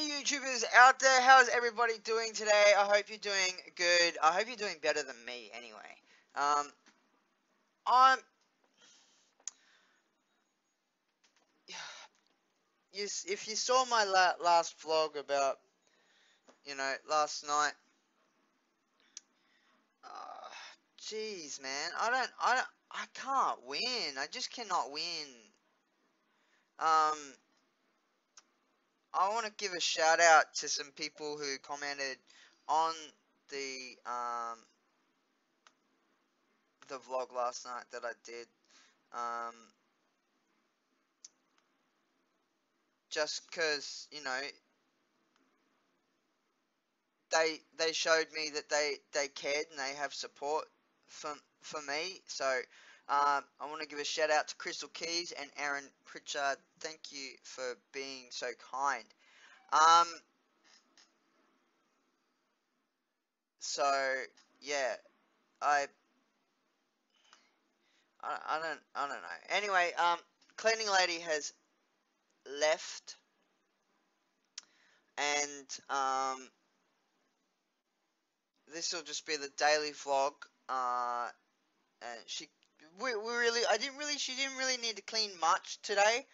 YouTubers out there, how's everybody doing today? I hope you're doing good. I hope you're doing better than me anyway. I'm if you saw my last vlog about, last night, jeez, man, I can't win. I just cannot win. I want to give a shout out to some people who commented on the the vlog last night that I did. Just because, they showed me that they cared and they have support for me. So I want to give a shout out to Crystal Keys and Aaron Pritchard. Thank you for being so kind. So yeah, I don't know. Anyway, cleaning lady has left, and this will just be the daily vlog. And she didn't really need to clean much today,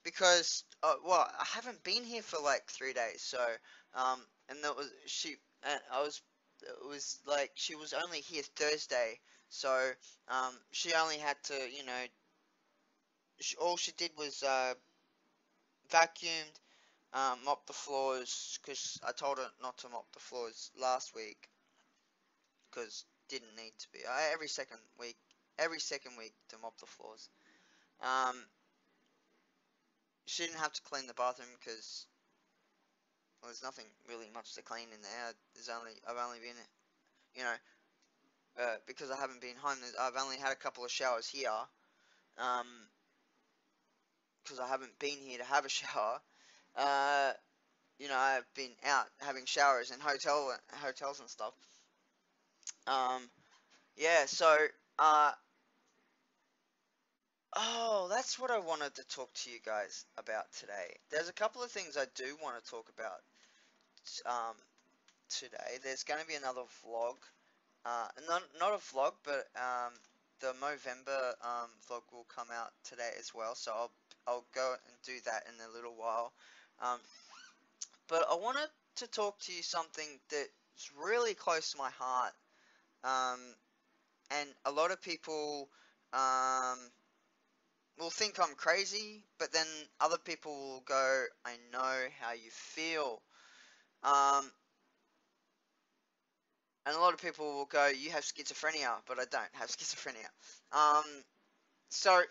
because I haven't been here for like 3 days. So and that was she and I was it was like she was only here Thursday. So she only had to, all she did was vacuumed, mop the floors, because I told her not to mop the floors last week, because didn't need to be. Every second week to mop the floors. She didn't have to clean the bathroom because, well, there's nothing really much to clean in there. I've only been, because I haven't been home. I've only had a couple of showers here, because I haven't been here to have a shower. I've been out having showers in hotels and stuff. Yeah. So, oh, that's what I wanted to talk to you guys about today. There's a couple of things I do want to talk about today. There's going to be another vlog. Not a vlog, but the Movember vlog will come out today as well. So I'll go and do that in a little while. But I wanted to talk to you something that's really close to my heart. And a lot of people will think I'm crazy, but then other people will go, I know how you feel. And a lot of people will go, you have schizophrenia, but I don't have schizophrenia. So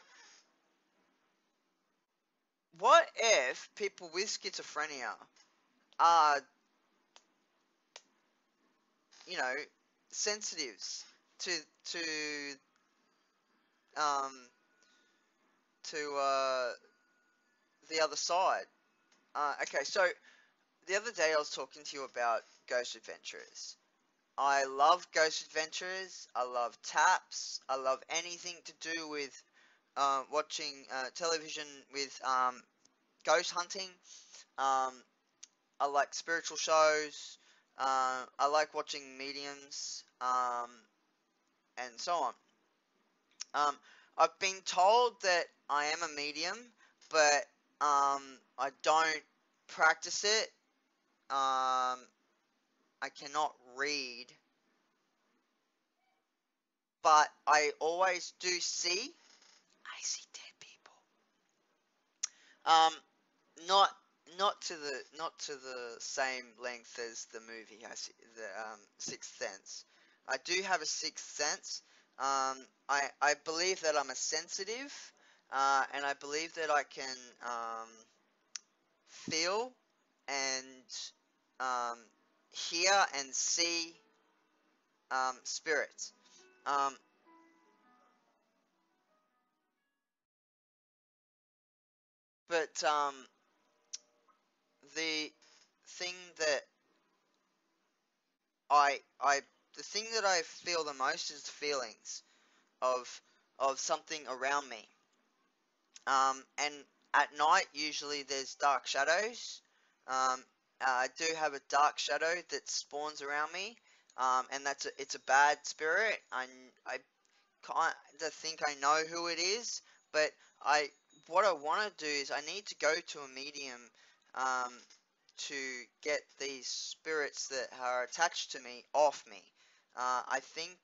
what if people with schizophrenia are, sensitives to um the other side? Okay, so the other day I was talking to you about Ghost Adventurers. I love Ghost Adventurers. I love Taps. I love anything to do with watching television with ghost hunting. I like spiritual shows. I like watching mediums, and so on. I've been told that I am a medium, but I don't practice it. I cannot read, but I always do see. I see dead people. Um, not not to the same length as the movie. I see the Sixth Sense. I do have a sixth sense. I believe that I'm a sensitive, and I believe that I can feel and um, hear and see spirits. Um, but the thing that I the thing that I feel the most is the feelings of something around me. And at night usually there's dark shadows. I do have a dark shadow that spawns around me, and it's a bad spirit. I kind of think I know who it is, but I what I want to do is I need to go to a medium um, to get these spirits that are attached to me off me. I think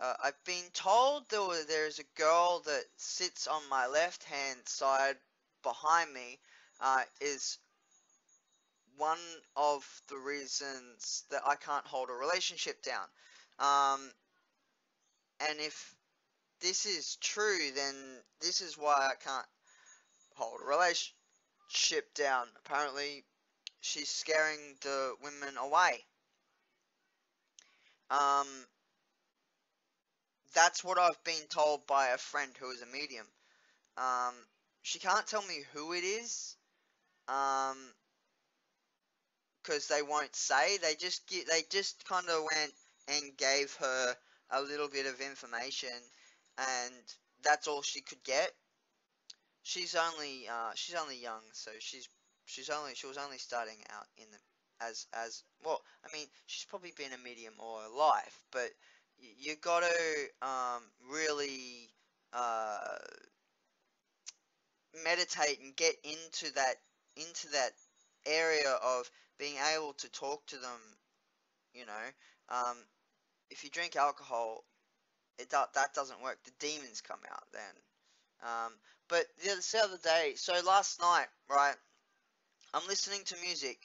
I've been told there's a girl that sits on my left hand side behind me is one of the reasons that I can't hold a relationship down. Um, and if this is true, then this is why I can't hold a relationship down. Apparently, she's scaring the women away. Um, that's what I've been told by a friend who is a medium. Um, she can't tell me who it is, because they won't say. They just kind of went and gave her a little bit of information, and that's all she could get. She's only young, so she was only starting out in the as well. I mean, she's probably been a medium all her life, but you got to really uh, meditate and get into that area of being able to talk to them. You know, um, if you drink alcohol, that doesn't work. The demons come out then. Um, but the other day, so last night, right? I'm listening to music,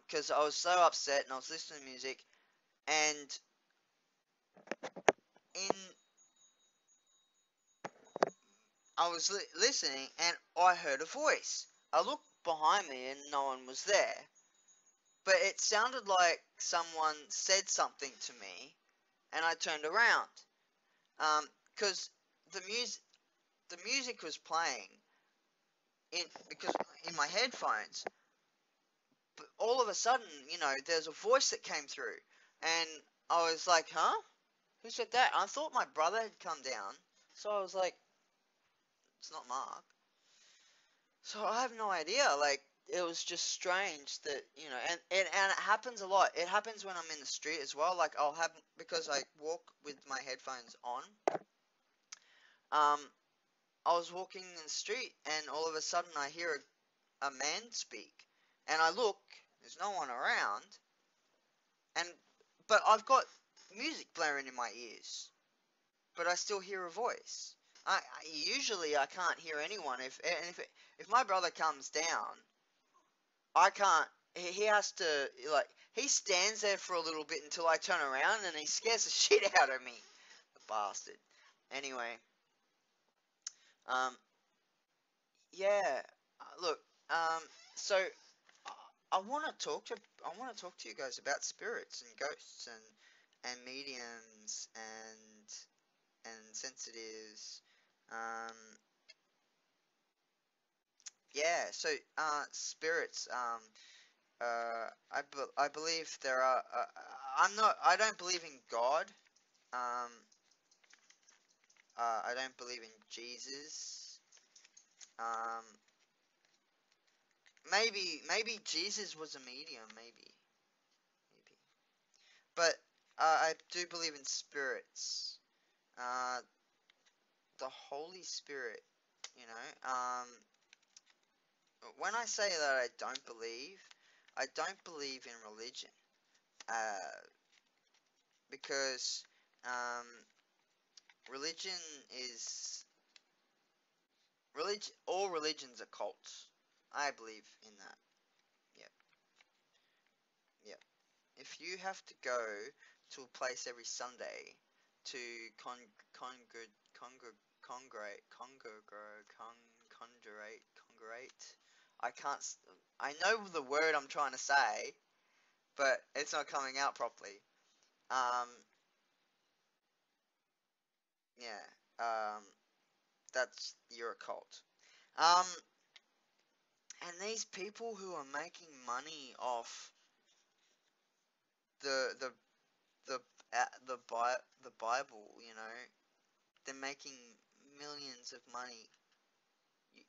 because I was so upset and I was listening to music, and in I was listening and I heard a voice. I looked behind me and no one was there, but it sounded like someone said something to me, and I turned around, because the music was playing because in my headphones, but all of a sudden, there's a voice that came through, and I was like, huh? Who said that? I thought my brother had come down, so I was like, it's not Mark. So I have no idea. Like, it was just strange that, and it happens a lot. It happens when I'm in the street as well. Like, because I walk with my headphones on. Um, I was walking in the street, and all of a sudden I hear a man speak, and I look. There's no one around, and but I've got music blaring in my ears, but I still hear a voice. Usually I can't hear anyone. If my brother comes down, I can't. He has to, like, he stands there for a little bit until I turn around, and he scares the shit out of me, the bastard. Anyway, um, yeah. Look, so I want to talk to you guys about spirits and ghosts and mediums and sensitives. Um, yeah. So spirits. I believe there are. I don't believe in God. Um, I don't believe in Jesus. Um, maybe Jesus was a medium. Maybe. But I do believe in spirits. Uh, the Holy Spirit. You know. When I say that I don't believe in religion. Uh, because um, religion is religion. All religions are cults. I believe in that. Yep, yep. If you have to go to a place every Sunday to con congr congr congregate. I can't. I know the word I'm trying to say, but it's not coming out properly. Um, yeah. That's you're a cult. Um, and these people who are making money off the the the the Bible, they're making millions of money. You,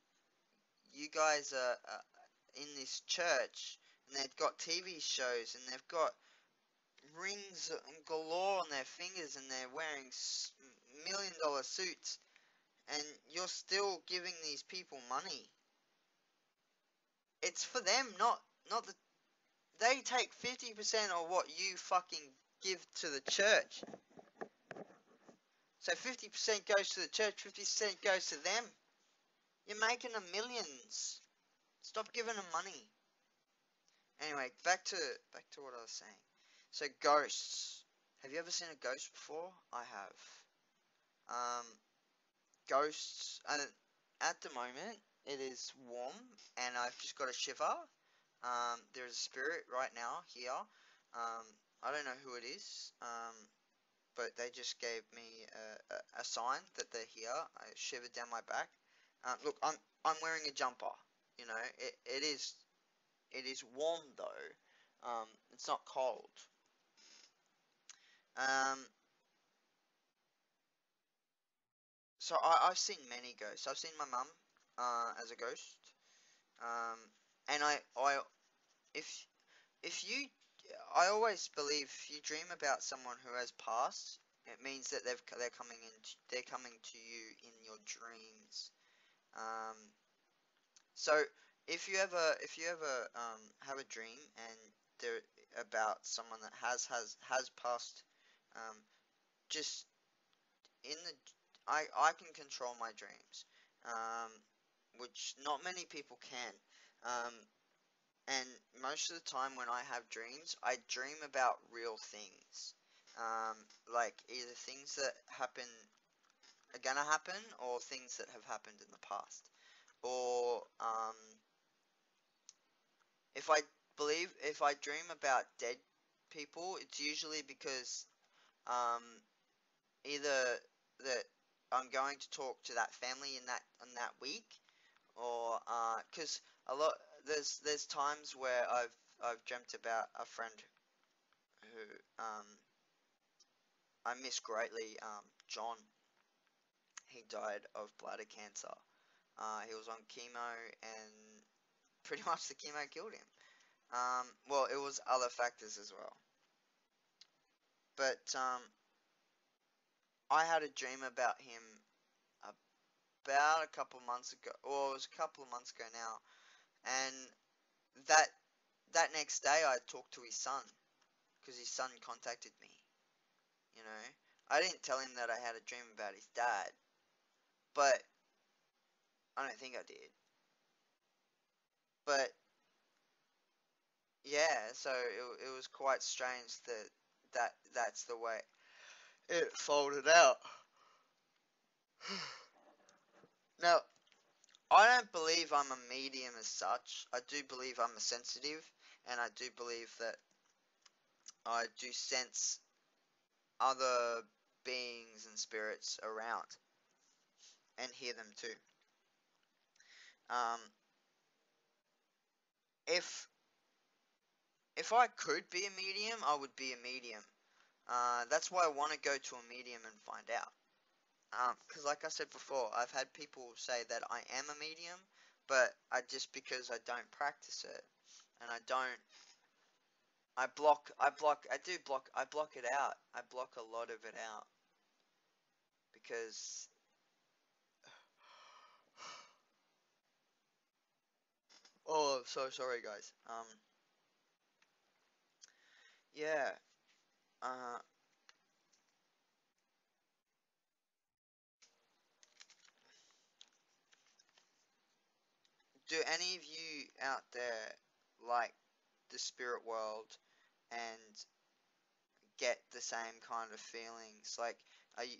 you guys are in this church, and they've got TV shows, and they've got rings galore on their fingers, and they're wearing $1 million suits, and you're still giving these people money. It's for them, not the. They take 50% of what you fucking give to the church. So 50% goes to the church, 50% goes to them. You're making them millions. Stop giving them money. Anyway, back to what I was saying. So ghosts. Have you ever seen a ghost before? I have. Um, Ghosts. At the moment, it is warm, and I've just got a shiver. There's a spirit right now here. I don't know who it is. But they just gave me a sign that they're here. I shivered down my back. Look, I'm wearing a jumper. You know, it is warm though. It's not cold. Um, so I've seen many ghosts. I've seen my mum as a ghost. Um, and if if you, I always believe if you dream about someone who has passed, it means that they're coming to you in your dreams. Um, so if you ever have a dream and they're about someone that has passed, um, just in the I can control my dreams, um, which not many people can. Um, and most of the time when I have dreams, I dream about real things, like either things that happen are gonna happen or things that have happened in the past, or if I dream about dead people, it's usually because um, either that I'm going to talk to that family in that week, or because a lot there's times where I've dreamt about a friend who I miss greatly, John. He died of bladder cancer. He was on chemo, and pretty much the chemo killed him. Well, it was other factors as well. But I had a dream about him about a couple months ago, or it was a couple of months ago now, and that that next day I talked to his son because his son contacted me. You know, I didn't tell him that I had a dream about his dad, but I don't think I did. But yeah, so it was quite strange that's the way it folded out. Now, I don't believe I'm a medium as such. I do believe I'm a sensitive, and I do believe that I do sense other beings and spirits around and hear them too. Um, if if I could be a medium, I would be a medium. That's why I want to go to a medium and find out. Because like I said before, I've had people say that I am a medium, but because I don't practice it, and I block it out. I block a lot of it out because, oh, I'm so sorry guys. Yeah. Uh, do any of you out there like the spirit world and get the same kind of feelings? Like, are you,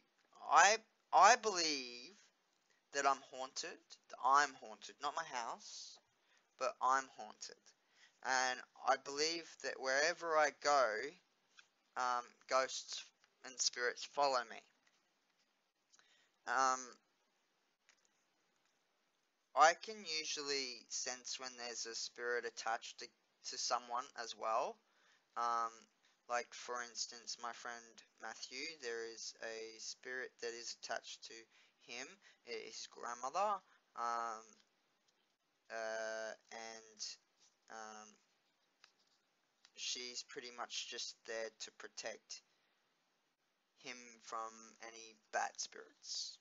I I believe that I'm haunted, not my house, but I'm haunted. And I believe that wherever I go, ghosts and spirits follow me. Um, I can usually sense when there's a spirit attached to someone as well. Um, like for instance, my friend Matthew, there is a spirit that is attached to him, his grandmother. Um, she's pretty much just there to protect him from any bad spirits.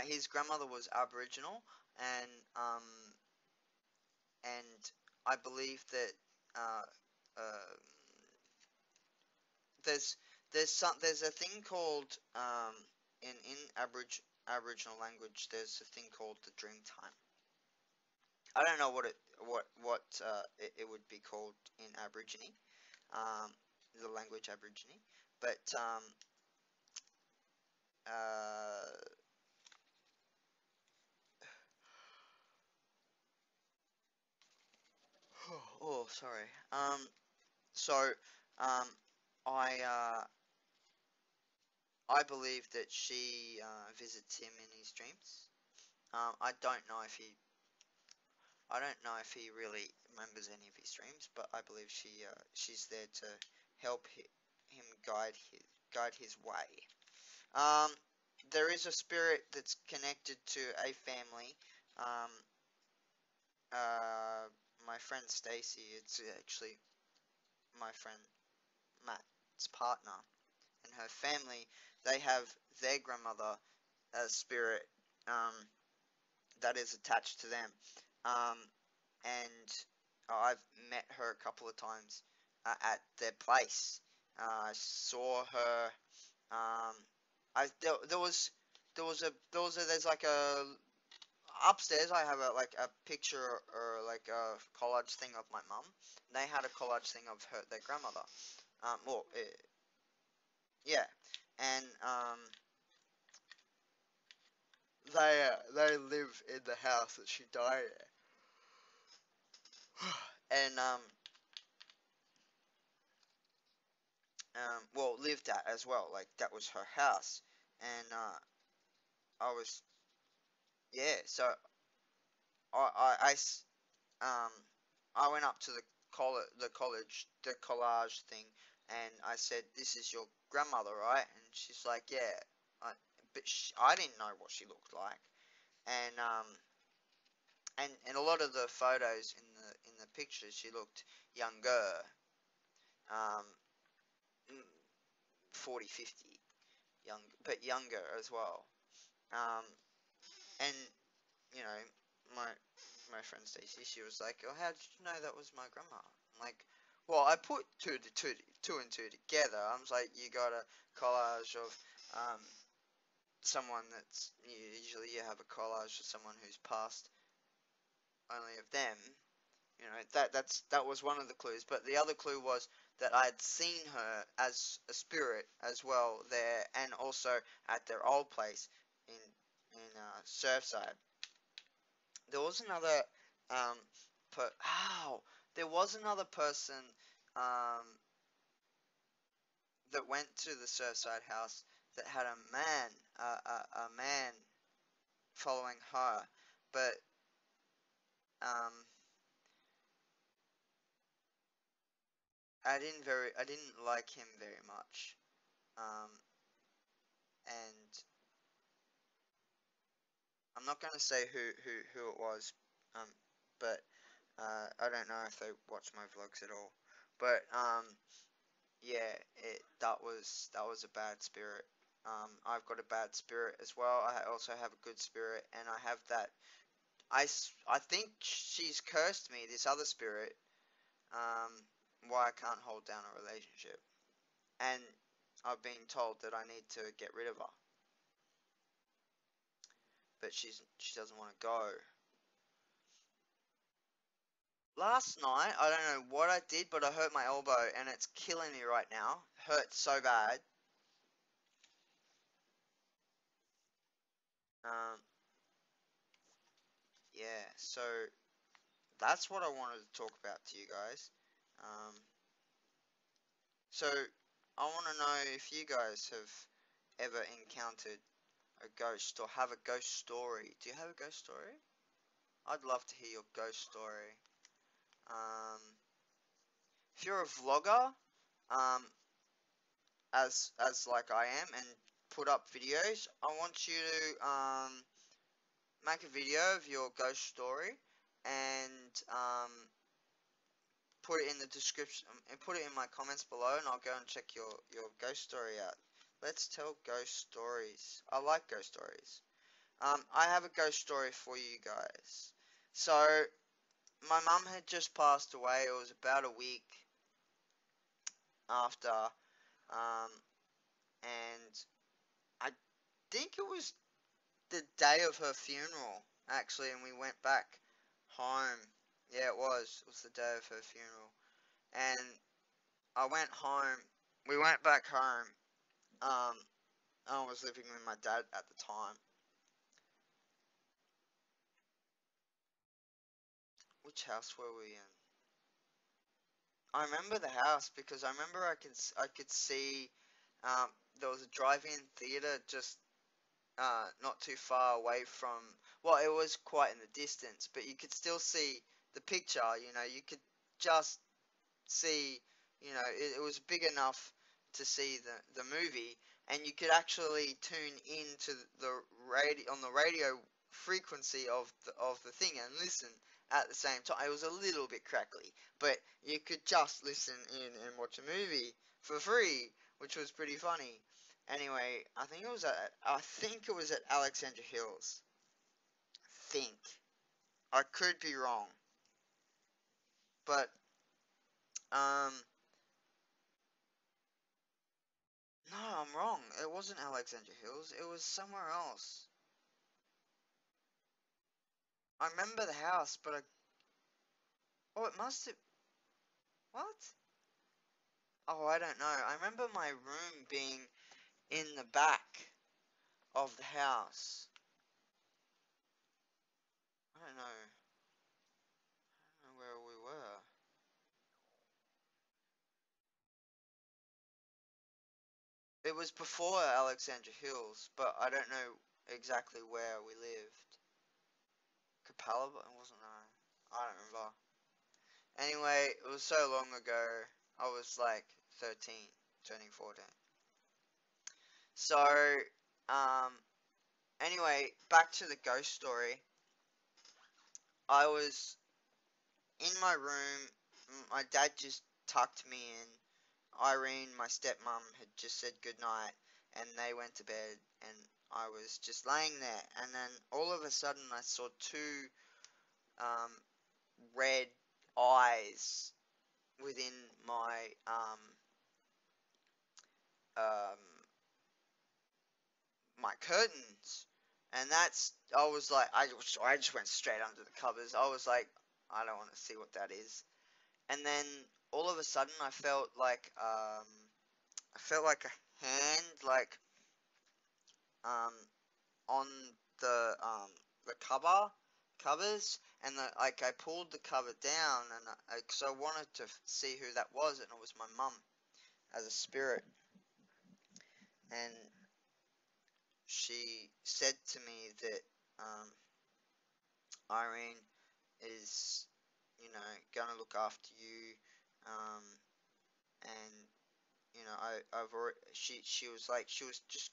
His grandmother was Aboriginal, and and I believe that uh, uh, there's there's a thing called in Aboriginal language, there's a thing called the dream time. I don't know it would be called in Aborigine, um, the language Aborigine, but uh, oh, sorry. So um, I I believe that she visits him in his dreams. I don't know if he really remembers any of his dreams, but I believe she's there to help him guide his way. Um, there is a spirit that's connected to a family. Um, uh, my friend Stacy, it's actually my friend Matt's partner, and her family. They have their grandmother as spirit that is attached to them. Um, and I've met her a couple of times at their place. I saw her. There's like a upstairs. I have a picture or like a collage thing of my mum. They had a collage thing of their grandmother. Well, yeah, and they live in the house that she died in, and well, lived at as well. Like that was her house, and I was yeah. So um I went up to the collage thing, and I said, "This is your grandmother, right?" And she's like, "Yeah." I, but I didn't know what she looked like, and and a lot of the photos in the pictures, she looked younger, um, 40, 50, young, but younger as well. Um, and you know, my my friend Stacey, she was like, "Oh, how did you know that was my grandma?" I'm like, "Well, I put two and two together." I was like, "You got a collage of someone that's usually you have a collage of someone who's passed only of them." You know, that was one of the clues, but the other clue was that I had seen her as a spirit as well there, and also at their old place Surfside. There was another um per ow there was another person um that went to the Surfside house that had a man following her, but um I didn't like him very much. Um and I'm not gonna say who it was, um but I don't know if they watch my vlogs at all. But yeah, that was a bad spirit. I've got a bad spirit as well. I also have a good spirit, and I have that. I think she's cursed me, this other spirit, um, why I can't hold down a relationship, and I've been told that I need to get rid of her, but she doesn't want to go. Last night, I don't know what I did, but I hurt my elbow, and it's killing me right now. Hurts so bad. Um, yeah, so that's what I wanted to talk about to you guys. Um, so I want to know if you guys have ever encountered a ghost or have a ghost story. Do you have a ghost story? I'd love to hear your ghost story. Um, if you're a vlogger, um, as like I am, and put up videos, I want you to make a video of your ghost story and put it in the description and put it in my comments below, and I'll go and check your ghost story out. Let's tell ghost stories. I like ghost stories. I have a ghost story for you guys. So my mum had just passed away. It was about a week after, and I think it was the day of her funeral, actually, and we went back home. Yeah, it was. It was the day of her funeral. And I went home. We went back home. I was living with my dad at the time. Which house were we in? I remember the house because I remember I could see there was a drive-in theater just not too far away from. Well, it was quite in the distance, but you could still see the picture. You could just see. It was big enough to see the movie, and you could actually tune into the radio on the radio frequency of the thing and listen at the same time. It was a little bit crackly, but you could just listen in and watch a movie for free, which was pretty funny. Anyway, I think it was at Alexandra Hills. Think. I could be wrong, but um no, I'm wrong. It wasn't Alexandra Hills. It was somewhere else. I remember the house, but oh, it must have. What? Oh, I don't know. I remember my room being in the back of the house. I don't know. I don't know where we were. It was before Alexandra Hills, but I don't know exactly where we lived. Capella? It wasn't, no. I don't remember. Anyway, it was so long ago. I was like 13, turning 14. So, um, anyway, back to the ghost story. I was in my room. My dad just tucked me in. Irene, my stepmom, had just said goodnight, and they went to bed, and I was just laying there. And then all of a sudden, I saw two um, red eyes within um, my curtains, and I was like, I just went straight under the covers. I was like, I don't want to see what that is. And then all of a sudden, I felt like a hand, like um on the covers, and like I pulled the cover down, and because I wanted to see who that was, and it was my mum as a spirit, and she said to me that Irene is, gonna look after you, um, and I've already, she was just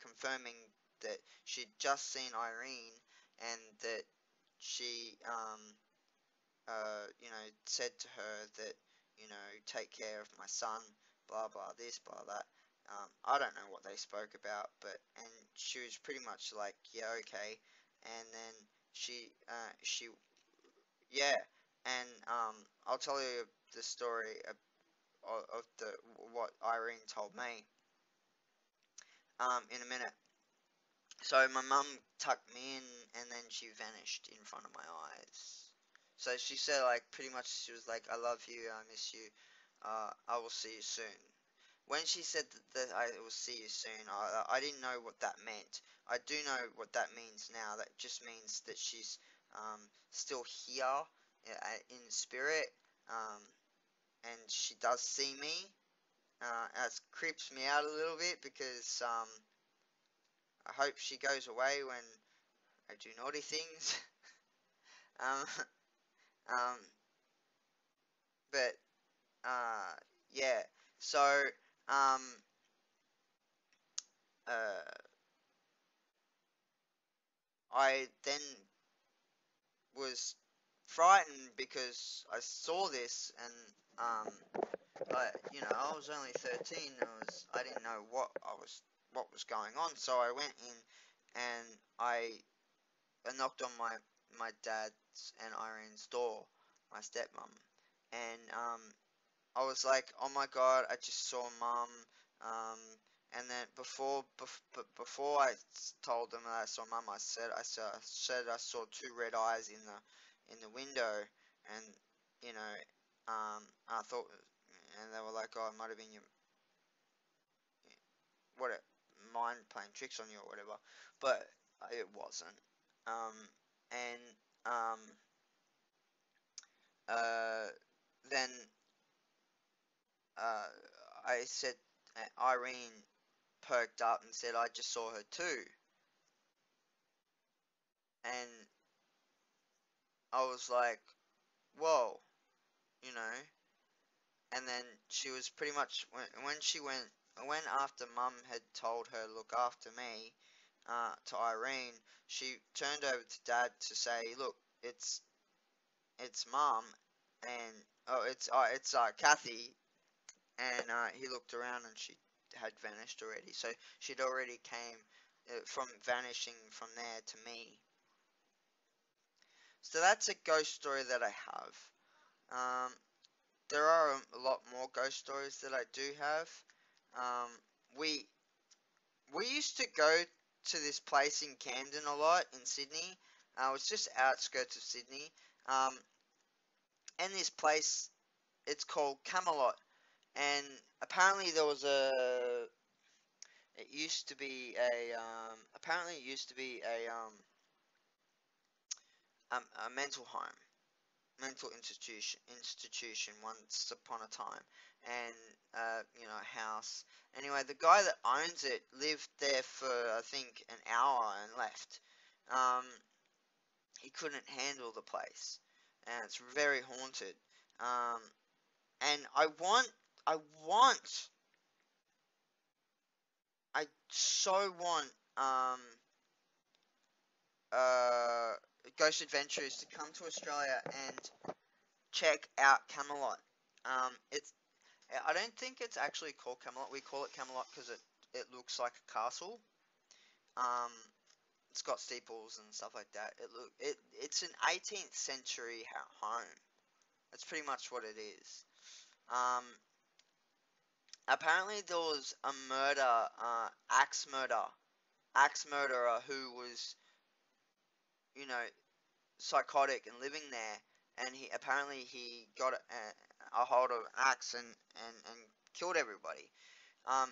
confirming that she'd just seen Irene, and that she said to her that, take care of my son, blah blah this, blah that. I don't know what they spoke about, and she was pretty much like, yeah, okay. And then yeah, and I'll tell you the story of what Irene told me in a minute. So my mum tucked me in, and then she vanished in front of my eyes. So she said, like, pretty much, she was like, I love you, I miss you, I will see you soon. When she said that I will see you soon, I didn't know what that meant. I do know what that means now. That just means that she's still here in spirit, um, and she does see me. It creeps me out a little bit because I hope she goes away when I do naughty things. um, um, but yeah. So um, uh, I then was frightened because I saw this, and I was only 13. I didn't know what was going on, so I went in and I knocked on my dad's and Irene's door, my stepmom, and I was like, oh my god, I just saw mum. Um, and then before I told them that I saw mum, I said I saw two red eyes in the window, and you know, I thought, and they were like, oh, it might have been your what mind playing tricks on you or whatever, but it wasn't. And um, uh, then uh, I said, Irene perked up and said, I just saw her too. And I was like, whoa, you know. And then she was pretty much, when she went after mum had told her, look after me, to Irene, she turned over to dad to say, look, it's mum, and, oh, it's Kathy. And he looked around and she had vanished already. So she'd already came from vanishing from there to me. So that's a ghost story that I have. Um, there are a lot more ghost stories that I do have. Um, we we used to go to this place in Camden a lot in Sydney. It's just outskirts of Sydney. Um, and this place, it's called Camelot. And apparently there was a. It used to be a. Apparently it used to be a mental home, mental institution once upon a time, and a house. Anyway, the guy that owns it lived there for I think an hour and left. Um, he couldn't handle the place, and it's very haunted. Um, and I want, I so want uh, Ghost Adventurers to come to Australia and check out Camelot. It's I don't think it's actually called Camelot. We call it Camelot because it looks like a castle. Um, it's got steeples and stuff like that. It's an 18th century home. That's pretty much what it is. Um, apparently there was a axe murderer who was you know psychotic and living there, and he got a hold of an axe and killed everybody. Um,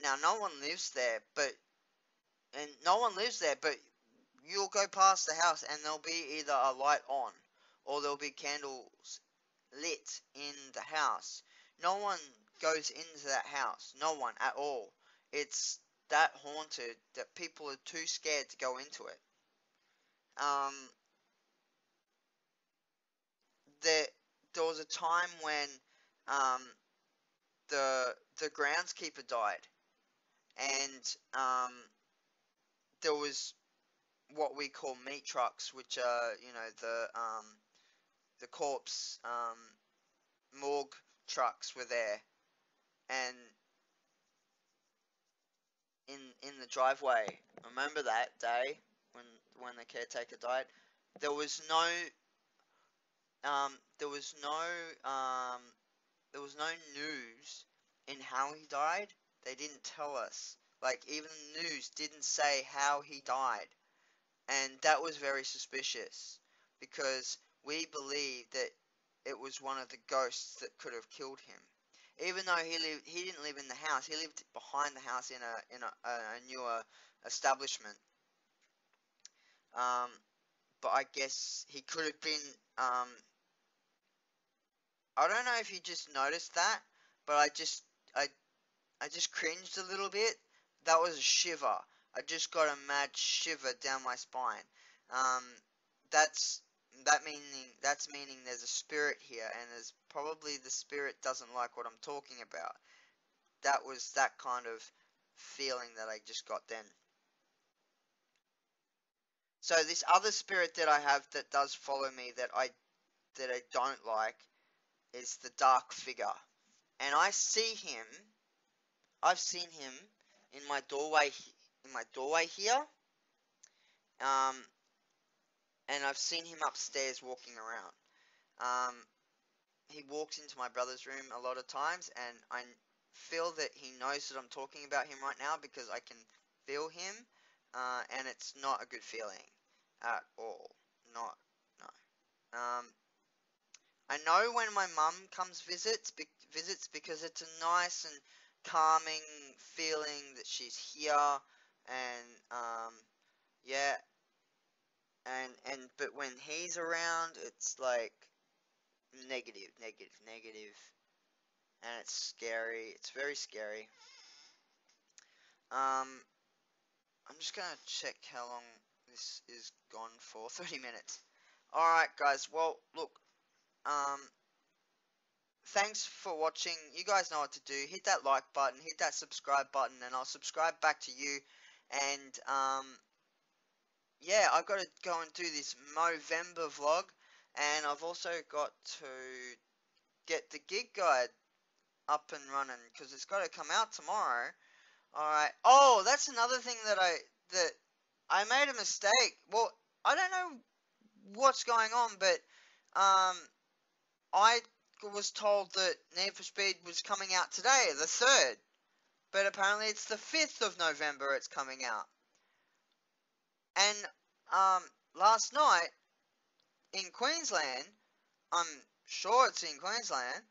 Now no one lives there, but you'll go past the house and there'll be either a light on or there'll be candles lit in the house. No one goes into that house. No one at all. It's that haunted that people are too scared to go into it. Um, there, there was a time when um, the groundskeeper died, and there was what we call meat trucks, which are the corpse morgue trucks were there, and in the driveway. Remember that day when the caretaker died? There was no um there was no um there was no news in how he died. They didn't tell us. Like even the news didn't say how he died. And that was very suspicious because we believe that it was one of the ghosts that could have killed him. Even though he didn't live in the house. He lived behind the house in a newer establishment. Um, but I guess he could have been. I don't know if you just noticed that, but I I just cringed a little bit. That was a shiver. I just got a mad shiver down my spine. Um, that's that's meaning there's a spirit here, and there's probably the spirit doesn't like what I'm talking about. That was that kind of feeling that I just got then. So this other spirit that I have that does follow me that I don't like is the dark figure. And I've seen him in my doorway here. Um, and I've seen him upstairs walking around. Um, he walks into my brother's room a lot of times, and I feel that he knows that I'm talking about him right now because I can feel him, and it's not a good feeling at all. Not, no. I know when my mum comes visits because it's a nice and calming feeling that she's here, and yeah, and but when he's around, it's like negative, negative, negative, and it's scary. It's very scary. Um, I'm just gonna check how long this is gone for. 30 minutes. Alright, guys. Well, look. Um, thanks for watching. You guys know what to do. Hit that like button. Hit that subscribe button, and I'll subscribe back to you. And yeah, I've got to go and do this Movember vlog, and I've also got to get the gig guide up and running because it's got to come out tomorrow. All right. Oh, that's another thing that I made a mistake. Well, I don't know what's going on, but I was told that Need for Speed was coming out today, the 3rd, but apparently it's the 5th of November it's coming out. And last night in Queensland, I'm sure it's in Queensland,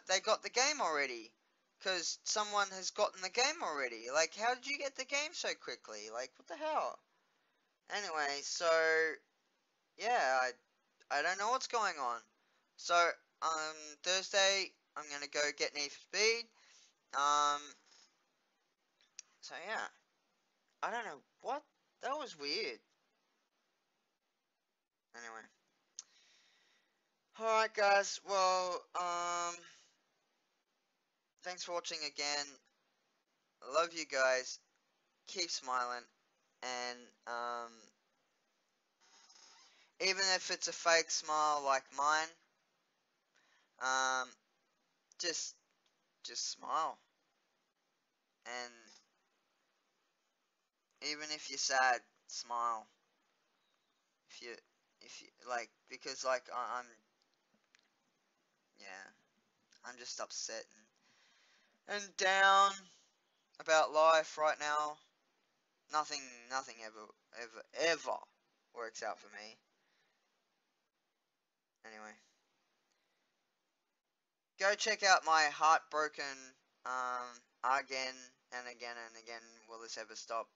they got the game already. Because someone has gotten the game already. Like, how did you get the game so quickly? Like, what the hell? Anyway, so, yeah, I don't know what's going on. So, Thursday, I'm gonna go get Need for Speed. Um, so yeah. I don't know what? That was weird. Anyway. Alright, guys, well, thanks for watching again. I love you guys. Keep smiling. And, even if it's a fake smile like mine, um, just, smile. And even if you're sad, smile. If you, like, because, like, yeah, I'm just upset and down about life right now. Nothing, ever works out for me. Anyway. Go check out my heartbroken again and again and again will this ever stop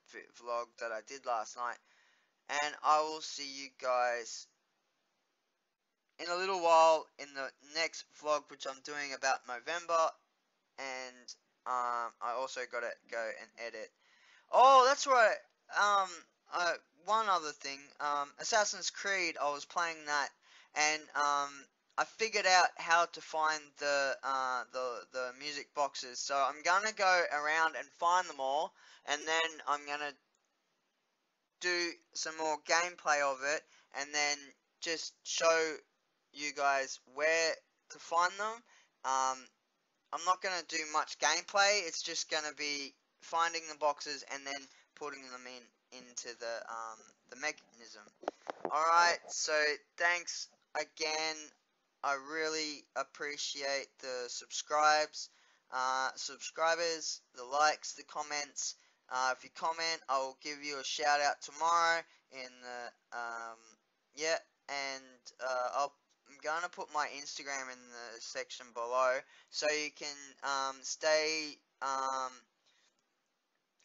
vlog that I did last night, and I will see you guys in a little while in the next vlog which I'm doing about Movember, and I also gotta go and edit. Oh, that's right. Um, uh, One other thing. Assassin's Creed. I was playing that, and I figured out how to find the music boxes. So I'm gonna go around and find them all, and then I'm gonna do some more gameplay of it, and then just show you guys where to find them. I'm not going to do much gameplay, it's just going to be finding the boxes and then putting them into the mechanism. Alright, so thanks again. I really appreciate the subscribers, the likes, the comments. If you comment, I will give you a shout out tomorrow in the, yeah, and I'm going to put my Instagram in the section below so you can stay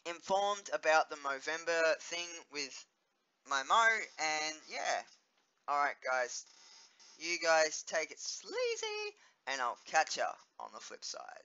informed about the Movember thing with my Mo, and yeah. Alright guys, you guys take it sleazy, and I'll catch ya on the flip side.